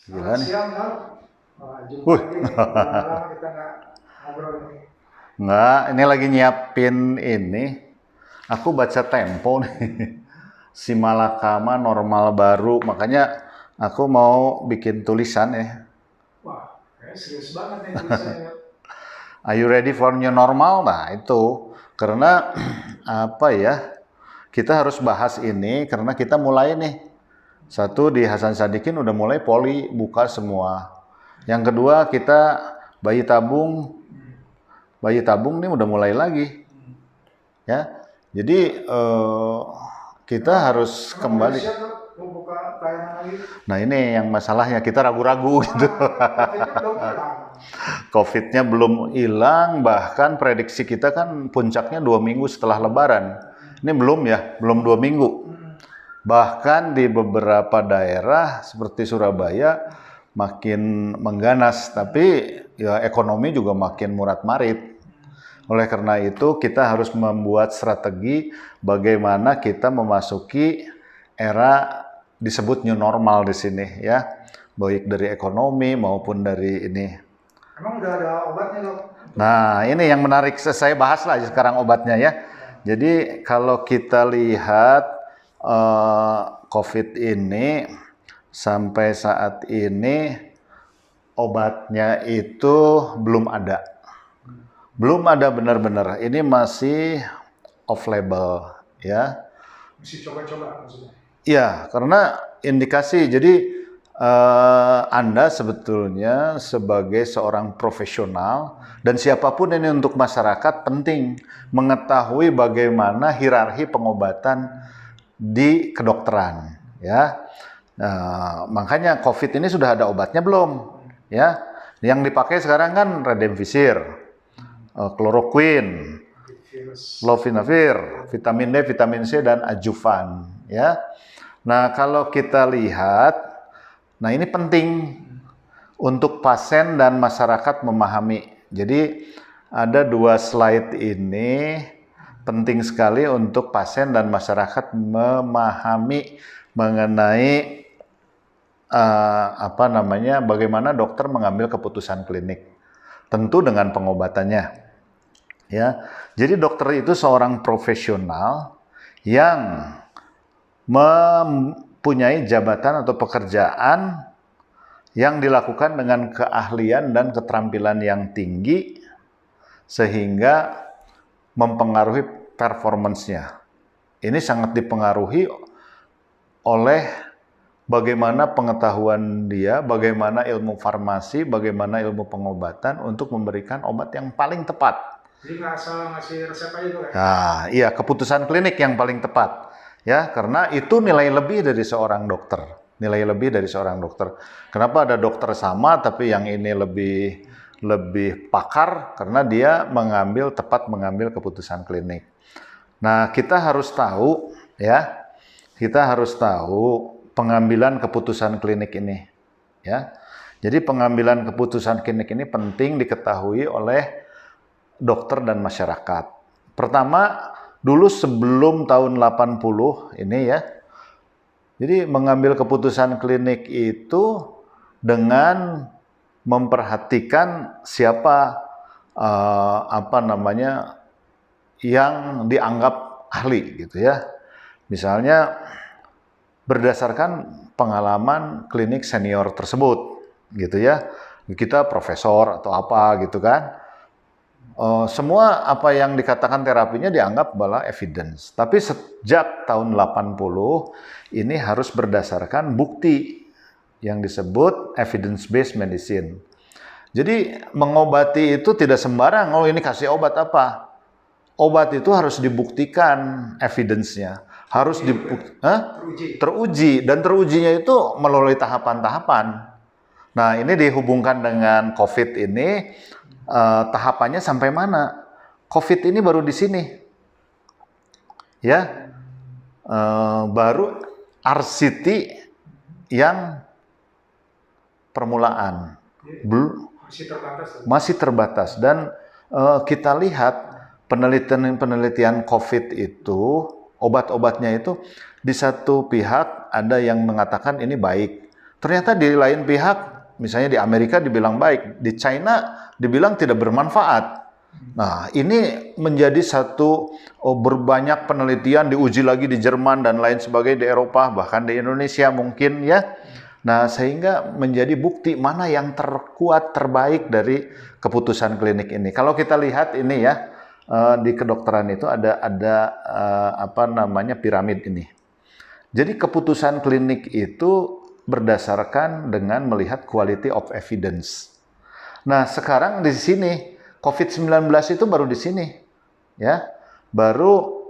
Gila nih. Siang, Bang. Jumpa Wuh, lagi nih. Udah lama kita nggak ngobrol nih. nggak, ini lagi nyiapin ini. Aku baca Tempo nih. Si Malakama normal baru, makanya aku mau bikin tulisan ya. Wah, kayak serius banget nih tulisannya. Are you ready for new normal? Nah itu, karena apa ya, kita harus bahas ini karena kita mulai nih. Satu, di Hasan Sadikin udah mulai poli buka semua. Yang kedua, kita bayi tabung. Bayi tabung nih udah mulai lagi. Ya, jadi kita harus Emang udah kembali. siap tuh mau buka pelayanan lagi? Nah ini yang masalahnya, kita ragu-ragu gitu. COVID-nya belum hilang. COVID-nya belum hilang, bahkan prediksi kita kan puncaknya 2 minggu setelah Lebaran. Ini belum ya, belum 2 minggu. Bahkan di beberapa daerah seperti Surabaya makin mengganas, tapi ya ekonomi juga makin murat-marit. Oleh karena itu kita harus membuat strategi bagaimana kita memasuki era disebut new normal di sini ya, baik dari ekonomi maupun dari ini. Emang udah ada obatnya, Dok? Nah, ini yang menarik, saya bahas lah sekarang obatnya ya. Jadi kalau kita lihat COVID ini sampai saat ini obatnya itu belum ada. Belum ada benar-benar. Ini masih off label ya. Mesti coba-coba maksudnya. Ya, karena indikasi. Jadi Anda sebetulnya sebagai seorang profesional dan siapapun ini untuk masyarakat penting mengetahui bagaimana hierarki pengobatan di kedokteran ya. Nah, makanya COVID ini sudah ada obatnya belum ya? Yang dipakai sekarang kan Remdesivir, kloroquine, Virus. Lofinavir, vitamin D, vitamin C, dan adjuvan ya. Nah, kalau kita lihat, nah ini penting untuk pasien dan masyarakat memahami. Jadi ada 2 slide ini penting sekali untuk pasien dan masyarakat memahami mengenai bagaimana dokter mengambil keputusan klinik. Tentu dengan pengobatannya. Ya, jadi dokter itu seorang profesional yang mempunyai jabatan atau pekerjaan yang dilakukan dengan keahlian dan keterampilan yang tinggi sehingga mempengaruhi performance-nya. Ini sangat dipengaruhi oleh bagaimana pengetahuan dia, bagaimana ilmu farmasi, bagaimana ilmu pengobatan untuk memberikan obat yang paling tepat. Jadi nggak asal ngasih resep aja tuh ya? Nah, iya, keputusan klinik yang paling tepat. Ya, karena itu nilai lebih dari seorang dokter. Nilai lebih dari seorang dokter. Kenapa ada dokter sama tapi yang ini lebih pakar karena dia tepat mengambil keputusan klinik. Nah, kita harus tahu ya. Kita harus tahu pengambilan keputusan klinik ini ya. Jadi pengambilan keputusan klinik ini penting diketahui oleh dokter dan masyarakat. Pertama, dulu sebelum tahun 80 ini ya. Jadi mengambil keputusan klinik itu dengan memperhatikan siapa yang dianggap ahli gitu ya. Misalnya berdasarkan pengalaman klinik senior tersebut gitu ya. Kita profesor atau apa gitu kan. Semua apa yang dikatakan terapinya dianggap adalah evidence. Tapi sejak tahun 80 ini harus berdasarkan bukti yang disebut evidence-based medicine. Jadi mengobati itu tidak sembarang, oh ini kasih obat apa. Obat itu harus dibuktikan evidence-nya. Harus teruji. Dan terujinya itu melalui tahapan-tahapan. Nah ini dihubungkan dengan COVID ini, tahapannya sampai mana? COVID ini baru di sini, ya, baru RCT yang permulaan, masih terbatas. Dan kita lihat penelitian COVID itu, obat-obatnya itu di satu pihak ada yang mengatakan ini baik, Ternyata di lain pihak, misalnya di Amerika dibilang baik, di China dibilang tidak bermanfaat. Nah, ini menjadi satu berbanyak penelitian diuji lagi di Jerman dan lain sebagainya di Eropa, bahkan di Indonesia mungkin ya. Nah, sehingga menjadi bukti mana yang terkuat, terbaik dari keputusan klinik ini. Kalau kita lihat ini ya, di kedokteran itu ada apa namanya piramid ini. Jadi keputusan klinik itu berdasarkan dengan melihat quality of evidence. Nah, sekarang di sini COVID-19 itu baru di sini. Ya. Baru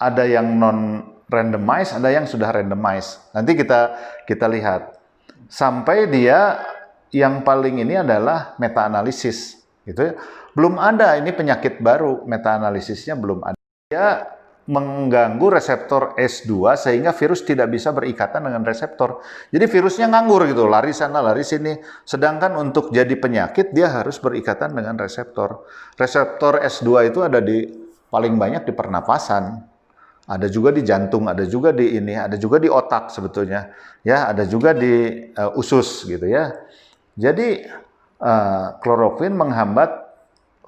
ada yang non randomized, ada yang sudah randomized. Nanti kita lihat. Sampai dia yang paling ini adalah meta-analisis, gitu ya. Belum ada ini penyakit baru, meta-analisisnya belum ada. Dia mengganggu reseptor S2 sehingga virus tidak bisa berikatan dengan reseptor. Jadi virusnya nganggur gitu, lari sana, lari sini. Sedangkan untuk jadi penyakit dia harus berikatan dengan reseptor. Reseptor S2 itu ada di paling banyak di pernapasan. Ada juga di jantung, ada juga di ini, ada juga di otak sebetulnya. Ya, ada juga di usus gitu ya. Jadi kloroquine menghambat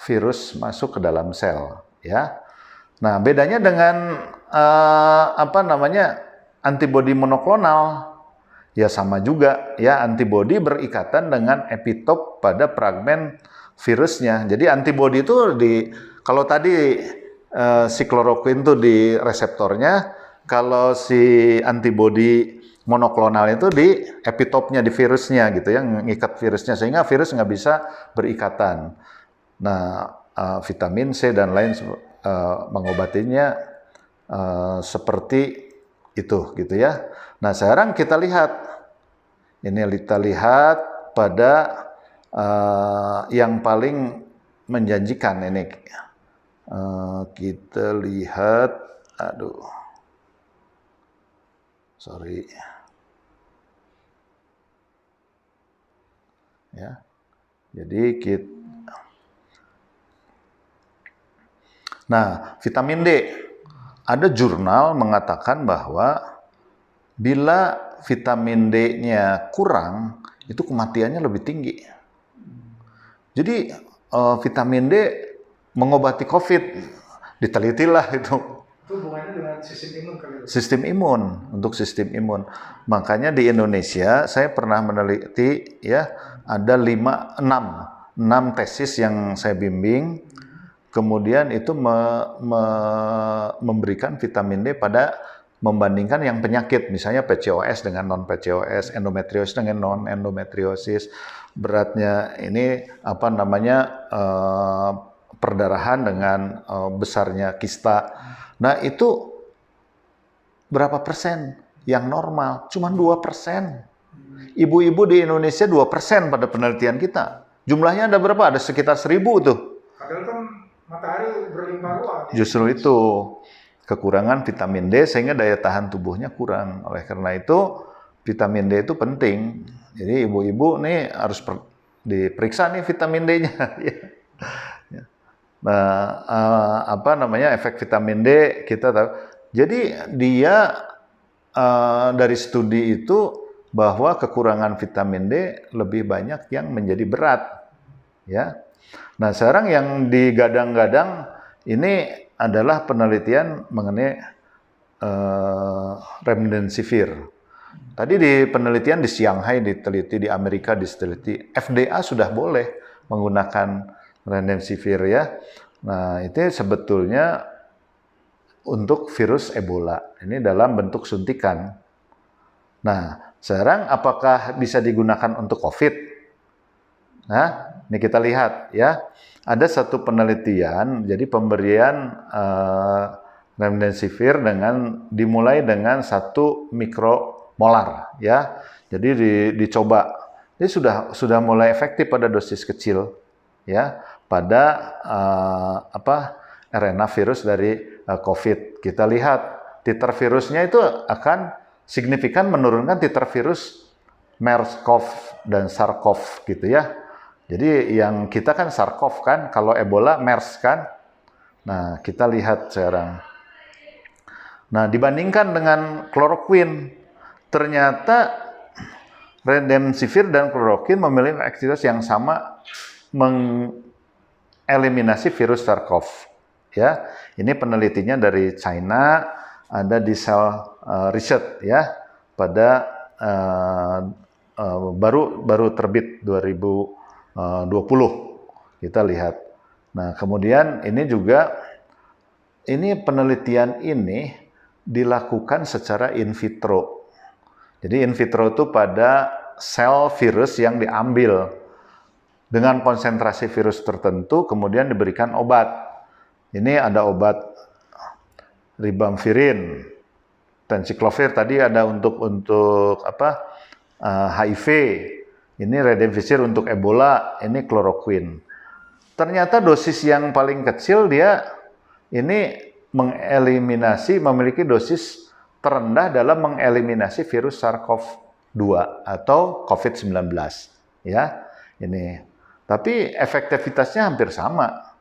virus masuk ke dalam sel, ya. Nah, bedanya dengan apa namanya antibodi monoklonal, ya sama juga, ya antibodi berikatan dengan epitop pada fragmen virusnya. Jadi antibodi itu kalau tadi si kloroquine itu di reseptornya, kalau si antibodi monoklonal itu di epitopnya, di virusnya gitu ya, mengikat virusnya sehingga virus nggak bisa berikatan. Nah, vitamin C dan lain mengobatinya seperti itu gitu ya. Nah, sekarang kita lihat pada yang paling menjanjikan ini. Kita lihat, sorry. Ya. Jadi Nah, vitamin D. Ada jurnal mengatakan bahwa bila vitamin D-nya kurang, itu kematiannya lebih tinggi. Jadi vitamin D mengobati COVID, ditelitilah itu. Itu hubungannya dengan sistem imun kali itu? Sistem imun, untuk sistem imun. Makanya di Indonesia saya pernah meneliti ya, ada 6 tesis yang saya bimbing. Kemudian itu memberikan vitamin D pada membandingkan yang penyakit, misalnya PCOS dengan non-PCOS, endometriosis dengan non-endometriosis, beratnya ini apa namanya perdarahan dengan besarnya kista. Nah itu berapa persen yang normal? Cuma 2%. Ibu-ibu di Indonesia 2% pada penelitian kita. Jumlahnya ada berapa? Ada sekitar 1.000 tuh. Padahal kan matahari berlimpah ruah. Justru itu kekurangan vitamin D sehingga daya tahan tubuhnya kurang. Oleh karena itu vitamin D itu penting. Jadi ibu-ibu nih harus diperiksa nih vitamin D-nya. Nah, apa namanya efek vitamin D kita tahu. Jadi dia dari studi itu bahwa kekurangan vitamin D lebih banyak yang menjadi berat, ya. Nah, sekarang yang digadang-gadang ini adalah penelitian mengenai remdesivir. Tadi di penelitian di Shanghai diteliti, di Amerika diteliti, FDA sudah boleh menggunakan remdesivir ya. Nah, itu sebetulnya untuk virus Ebola. Ini dalam bentuk suntikan. Nah, sekarang apakah bisa digunakan untuk COVID? Nah, ini kita lihat ya. Ada satu penelitian, jadi pemberian remdesivir dimulai dengan 1 mikromolar ya. Jadi dicoba. Ini sudah mulai efektif pada dosis kecil ya, pada RNA virus dari COVID. Kita lihat titer virusnya itu akan signifikan menurunkan titer virus MERS-CoV dan SARS-CoV gitu ya. Jadi yang kita kan SARS-CoV kan, kalau Ebola MERS kan. Nah, kita lihat sekarang. Nah, dibandingkan dengan kloroquine, ternyata Remdesivir dan kloroquine memiliki aktivitas yang sama mengeliminasi virus SARS-CoV. Ya, ini penelitinya dari China, ada di Cell Research ya, pada baru terbit 2020. Kita lihat. Nah, kemudian ini penelitian ini dilakukan secara in vitro. Jadi in vitro itu pada sel virus yang diambil dengan konsentrasi virus tertentu, kemudian diberikan obat. Ini ada obat ribavirin, tensiklofir tadi ada untuk HIV. Ini remdesivir untuk Ebola, ini kloroquine. Ternyata dosis yang paling kecil dia ini memiliki dosis terendah dalam mengeliminasi virus SARS-CoV-2 atau COVID-19 ya. Ini. Tapi efektivitasnya hampir sama.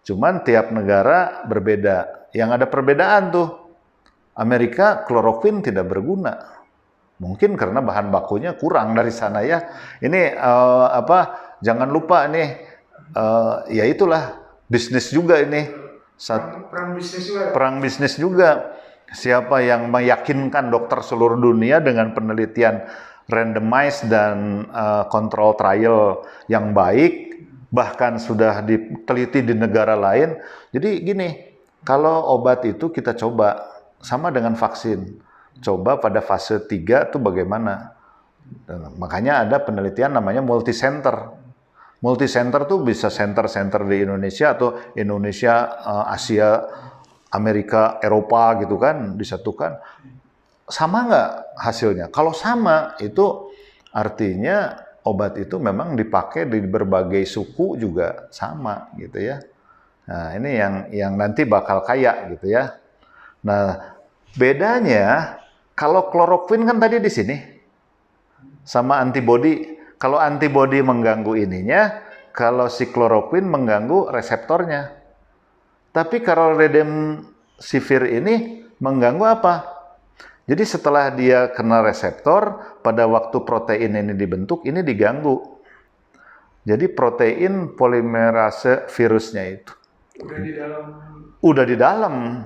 Cuman tiap negara berbeda. Yang ada perbedaan tuh. Amerika kloroquine tidak berguna. Mungkin karena bahan bakunya kurang dari sana ya. Ini jangan lupa nih ya itulah bisnis juga ini. Perang bisnis juga. Siapa yang meyakinkan dokter seluruh dunia dengan penelitian randomized dan control trial yang baik, bahkan sudah diteliti di negara lain. Jadi gini, kalau obat itu kita coba sama dengan vaksin. Coba pada fase 3 itu bagaimana. Makanya ada penelitian namanya multicenter. Multicenter tuh bisa center-center di Indonesia atau Indonesia, Asia, Amerika, Eropa gitu kan, disatukan. Sama nggak hasilnya? Kalau sama, itu artinya obat itu memang dipakai di berbagai suku juga sama gitu ya. Nah, ini yang nanti bakal kaya gitu ya. Nah, bedanya kalau kloroquine kan tadi di sini sama antibodi. Kalau antibodi mengganggu ininya, kalau si kloroquine mengganggu reseptornya. Tapi kalau remdesivir ini mengganggu apa? Jadi setelah dia kena reseptor, pada waktu protein ini dibentuk, ini diganggu. Jadi protein polimerase virusnya itu udah di dalam,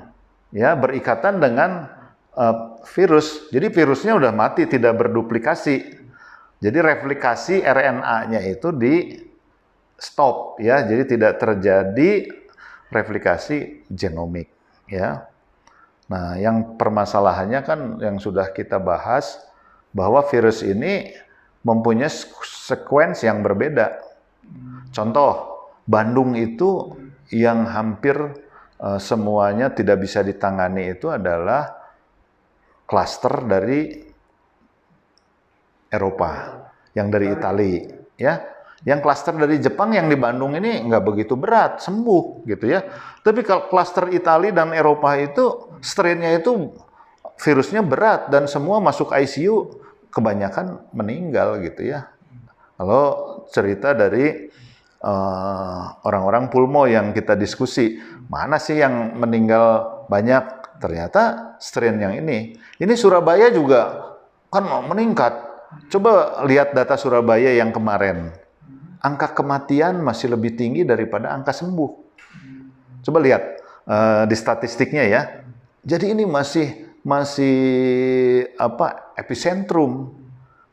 ya, berikatan dengan virus. Jadi virusnya udah mati, tidak berduplikasi. Jadi replikasi RNA-nya itu di stop, ya. Jadi tidak terjadi replikasi genomik, ya. Nah, yang permasalahannya kan yang sudah kita bahas bahwa virus ini mempunyai sekuens yang berbeda. Contoh, Bandung itu yang hampir semuanya tidak bisa ditangani itu adalah klaster dari Eropa, yang dari Italia, ya. Yang klaster dari Jepang yang di Bandung ini nggak begitu berat, sembuh gitu ya. Tapi kalau klaster Italia dan Eropa itu strainnya itu virusnya berat dan semua masuk ICU, kebanyakan meninggal gitu ya. Kalau cerita dari orang-orang pulmo yang kita diskusi, mana sih yang meninggal banyak? Ternyata strain yang ini. Ini Surabaya juga kan meningkat. Coba lihat data Surabaya yang kemarin. Angka kematian masih lebih tinggi daripada angka sembuh. Coba lihat di statistiknya ya. Jadi ini masih epicentrum.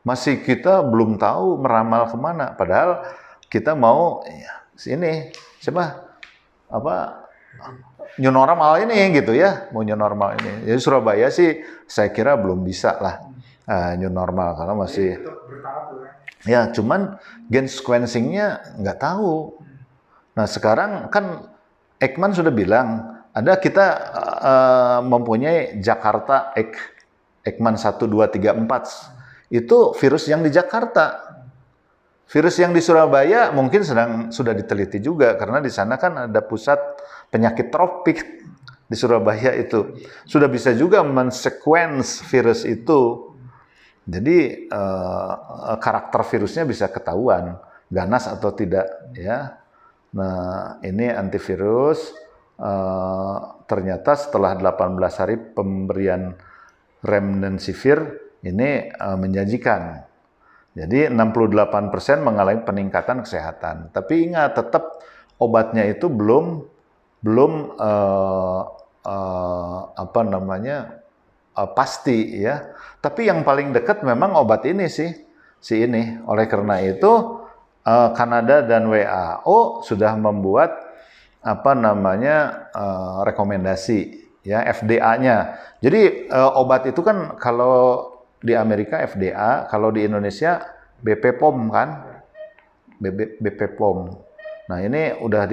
Masih kita belum tahu meramal kemana. Padahal kita mau new normal ini gitu ya. Mau new normal ini. Jadi Surabaya sih saya kira belum bisa lah. New normal karena masih ya, cuman gen sequencing-nya nggak tahu. Nah, sekarang kan Ekman sudah bilang ada kita mempunyai Jakarta Ekman 1, 2, 3, 4. Itu virus yang di Jakarta. Virus yang di Surabaya mungkin sudah diteliti juga karena di sana kan ada pusat penyakit tropik di Surabaya itu. Sudah bisa juga men-sequence virus itu. Jadi karakter virusnya bisa ketahuan, ganas atau tidak, ya. Nah, ini antivirus ternyata setelah 18 hari pemberian remdesivir ini menjanjikan. Jadi 68% mengalami peningkatan kesehatan. Tapi ingat, tetap obatnya itu belum apa namanya pasti ya. Tapi yang paling dekat memang obat ini sih, si ini. Oleh karena itu Kanada dan WHO sudah membuat apa namanya rekomendasi ya, FDA-nya. Jadi obat itu kan kalau di Amerika FDA, kalau di Indonesia BP POM kan, BP POM. Nah ini udah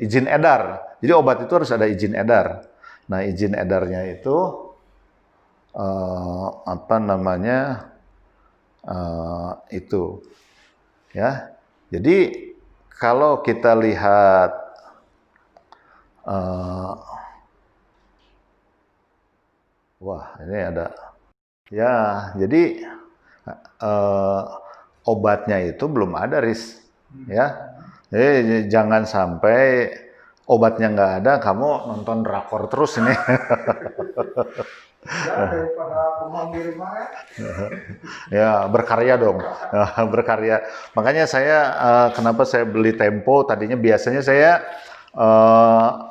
izin edar. Jadi obat itu harus ada izin edar. Nah izin edarnya itu apa namanya itu ya. Jadi kalau kita lihat wah ini ada ya, jadi obatnya itu belum ada, Riz, ya. Jadi jangan sampai obatnya nggak ada, kamu nonton drakor terus ini. Ya, daripada bengong di rumah ya. Ya berkarya dong, berkarya. Makanya saya kenapa saya beli Tempo? Tadinya biasanya saya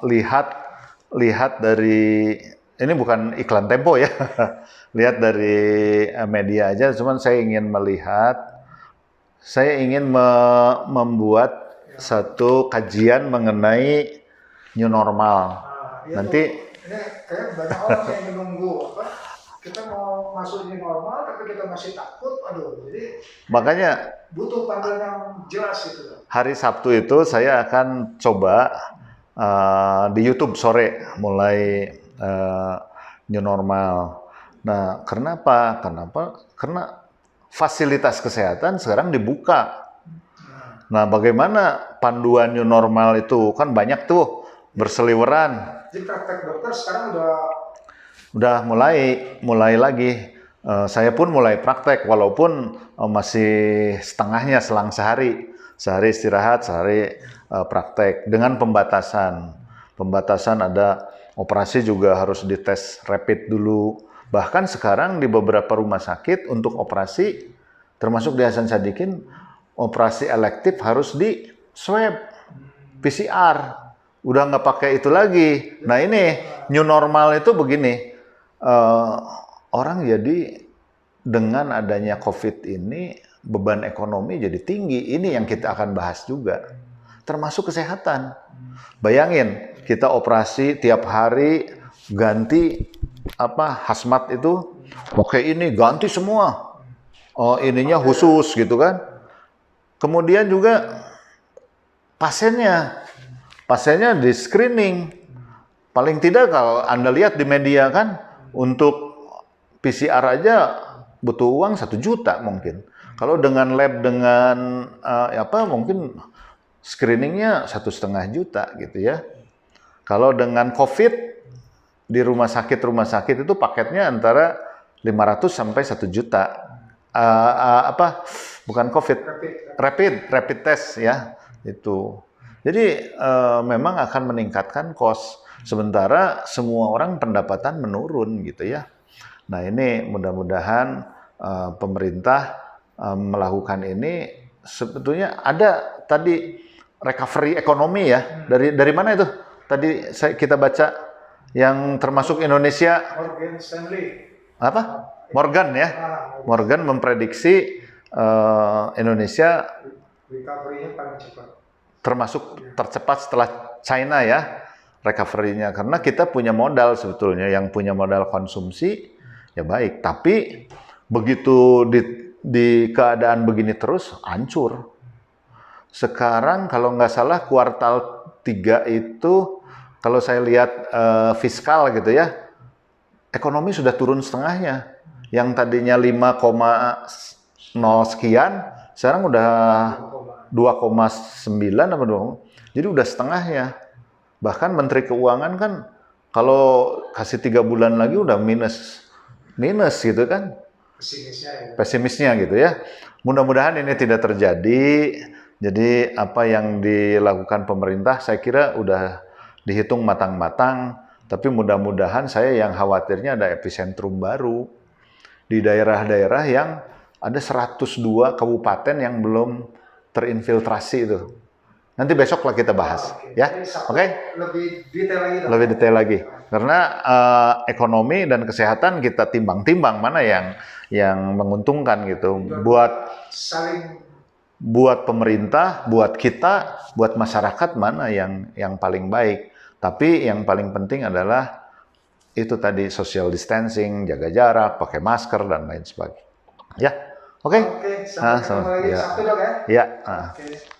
lihat dari ini bukan iklan Tempo ya, lihat dari media aja. Cuman saya ingin melihat, saya ingin membuat satu kajian mengenai new normal. Iya Nanti tuh. Ini kayak banyak orang yang menunggu apa? Kita mau masuk ini normal, tapi kita masih takut. Aduh, jadi makanya butuh panduan yang jelas itu. hari Sabtu itu saya akan coba di YouTube sore mulai new normal. Nah, kenapa? Karena fasilitas kesehatan sekarang dibuka. Nah, bagaimana panduan new normal itu? Kan banyak tuh berseliweran. Jadi praktek dokter sekarang Udah mulai lagi. Saya pun mulai praktek walaupun masih setengahnya, selang sehari istirahat, sehari praktek dengan pembatasan. Pembatasan ada operasi juga harus dites rapid dulu. Bahkan sekarang di beberapa rumah sakit untuk operasi, termasuk di Hasan Sadikin, operasi elektif harus di swab PCR. Udah nggak pakai itu lagi. Nah ini new normal itu begini, orang jadi dengan adanya COVID ini beban ekonomi jadi tinggi. Ini yang kita akan bahas juga, termasuk kesehatan. Bayangin kita operasi tiap hari ganti apa hazmat itu, oke ini ganti semua. Oh ininya khusus gitu kan. Kemudian juga pasiennya di screening. Paling tidak kalau Anda lihat di media kan, untuk PCR aja butuh uang 1 juta mungkin. Kalau dengan lab dengan mungkin screeningnya 1,5 juta gitu ya. Kalau dengan COVID di rumah sakit itu paketnya antara 500 sampai 1 juta. Bukan COVID, rapid test ya itu. Jadi memang akan meningkatkan cost, sementara semua orang pendapatan menurun gitu ya. Nah ini mudah-mudahan pemerintah melakukan ini. Sebetulnya ada tadi recovery ekonomi ya, dari mana itu? Tadi kita baca yang termasuk Indonesia. Morgan Stanley. Apa? Morgan ya. Morgan memprediksi Indonesia recovery-nya paling cepat. Termasuk tercepat setelah China ya recovery-nya, karena kita punya modal sebetulnya, yang punya modal konsumsi ya baik, tapi begitu di keadaan begini terus hancur. Sekarang kalau nggak salah kuartal 3 itu kalau saya lihat fiskal gitu ya, ekonomi sudah turun setengahnya. Yang tadinya 5,0 sekian, sekarang udah 2,9 apa dong. Jadi udah setengahnya. Bahkan Menteri Keuangan kan kalau kasih 3 bulan lagi udah minus gitu kan. Pesimisnya gitu ya. Mudah-mudahan ini tidak terjadi. Jadi apa yang dilakukan pemerintah saya kira udah dihitung matang-matang. Tapi mudah-mudahan saya yang khawatirnya ada epicentrum baru di daerah-daerah yang ada 102 kabupaten yang belum terinfiltrasi itu. Nanti besok lah kita bahas, ya. Jadi Sabtu Oke? lebih detail lagi dong. Lebih detail lagi. Karena ekonomi dan kesehatan kita timbang-timbang mana yang menguntungkan gitu Saling buat pemerintah, buat kita, buat masyarakat mana yang paling baik. Tapi yang paling penting adalah itu tadi social distancing, jaga jarak, pakai masker dan lain sebagainya. Ya, oke. Oke, sampai ketemu lagi ya. Sabtu dong ya. Ya. Oke.